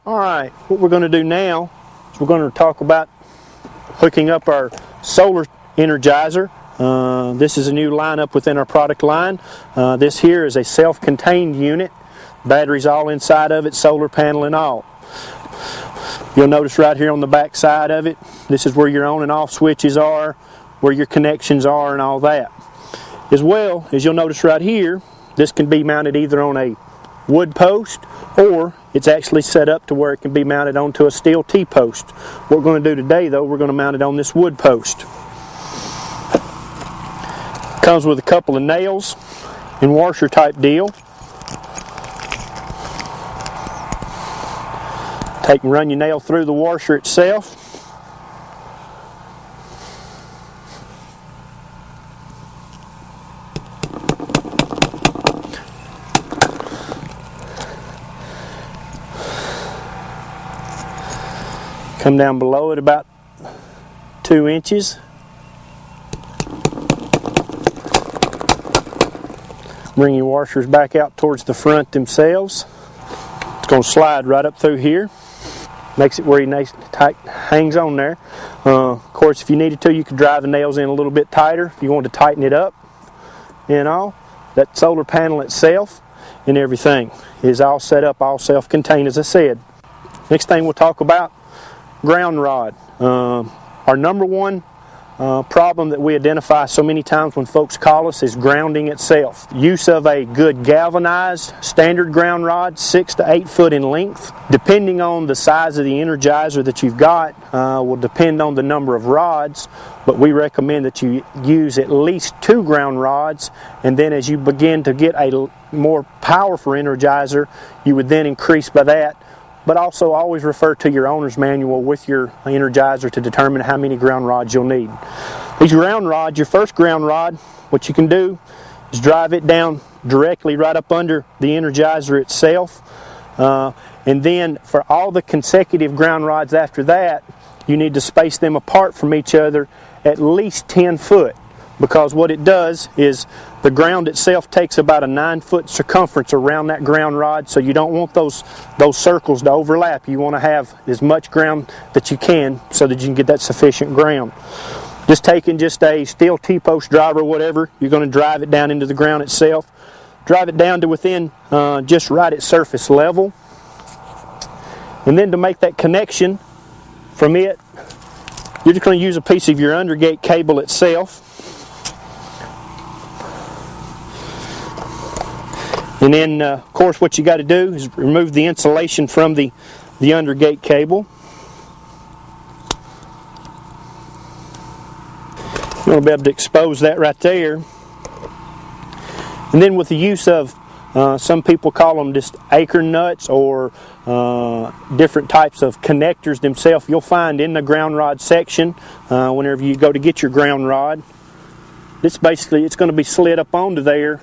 Alright, what we're going to do now is we're going to talk about hooking up our solar Energizer. This is a new lineup within our product line. This here is a self-contained unit. Batteries all inside of it, solar panel and all. You'll notice right here on the back side of it, this is where your on and off switches are, where your connections are and all that. As well as you'll notice right here, this can be mounted either on a wood post or it's actually set up to where it can be mounted onto a steel T-post. What we're going to do today though, we're going to mount it on this wood post. Comes with a couple of nails and washer type deal. Take and run your nail through the washer itself. Come down below it about 2 inches. Bring your washers back out towards the front themselves. It's going to slide right up through here. Makes it where he nice tight hangs on there. Of course, if you needed to, you could drive the nails in a little bit tighter if you wanted to tighten it up. And all that solar panel itself and everything is all set up, all self-contained, as I said. Next thing we'll talk about, ground rod. Our number one problem that we identify so many times when folks call us is grounding itself. Use of a good galvanized standard ground rod, 6 to 8 foot in length. Depending on the size of the Energizer that you've got, will depend on the number of rods, but we recommend that you use at least 2 ground rods, and then as you begin to get a more powerful Energizer, you would then increase by that. But also always refer to your owner's manual with your Energizer to determine how many ground rods you'll need. These ground rods, your first ground rod, what you can do is drive it down directly right up under the Energizer itself. And then for all the consecutive ground rods after that, you need to space them apart from each other at least 10 foot. Because what it does is the ground itself takes about a 9-foot circumference around that ground rod, so you don't want those circles to overlap. You want to have as much ground that you can so that you can get that sufficient ground. Just taking just a steel T-post driver or whatever, you're going to drive it down into the ground itself. Drive it down to within just right at surface level. And then to make that connection from it, you're just going to use a piece of your undergate cable itself. And then, of course, what you got to do is remove the insulation from the undergate cable. You want to be able to expose that right there. And then with the use of, some people call them just acorn nuts or different types of connectors themselves, you'll find in the ground rod section, whenever you go to get your ground rod, it's going to be slid up onto there.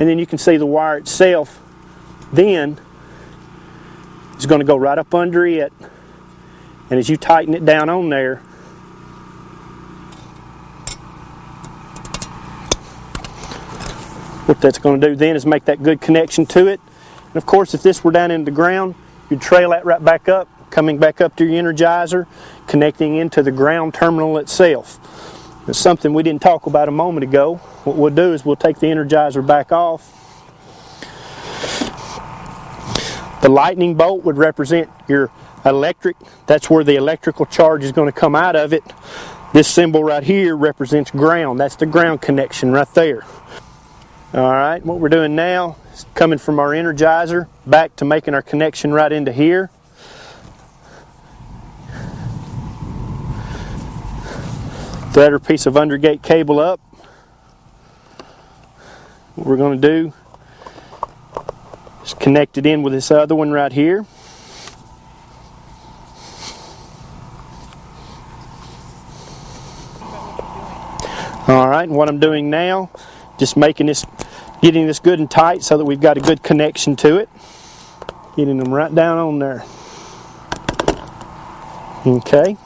And then you can see the wire itself then is going to go right up under it, and as you tighten it down on there, what that's going to do then is make that good connection to it. And of course, if this were down in the ground, you'd trail that right back up, coming back up to your Energizer, connecting into the ground terminal itself. It's something we didn't talk about a moment ago. What we'll do is we'll take the Energizer back off. The lightning bolt would represent your electric. That's where the electrical charge is going to come out of it. This symbol right here represents ground. That's the ground connection right there. Alright, what we're doing now is coming from our Energizer back to making our connection right into here. Thread our piece of undergate cable up. What we're going to do is connect it in with this other one right here. Alright, and what I'm doing now, just getting this good and tight so that we've got a good connection to it. Getting them right down on there. Okay.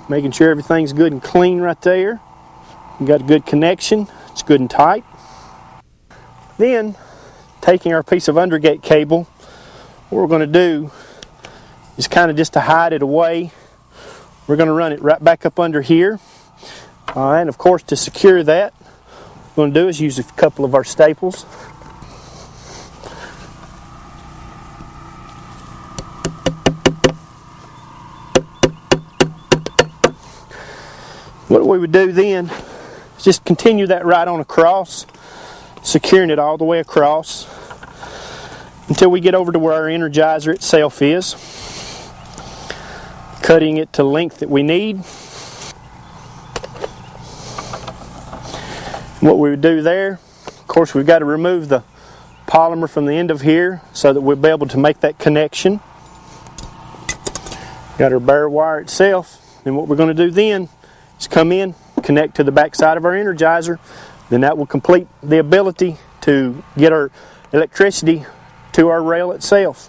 Making sure everything's good and clean right there. We've got a good connection. It's good and tight. Then, taking our piece of undergate cable, what we're going to do is kind of just to hide it away. We're going to run it right back up under here. Alright, and of course to secure that, what we're going to do is use a couple of our staples. What we would do then is just continue that right on across, securing it all the way across until we get over to where our Energizer itself is, cutting it to the length that we need. What we would do there, of course, we've got to remove the polymer from the end of here so that we'll be able to make that connection. Got our bare wire itself, and what we're going to do then is come in, connect to the back side of our Energizer. Then that will complete the ability to get our electricity to our rail itself.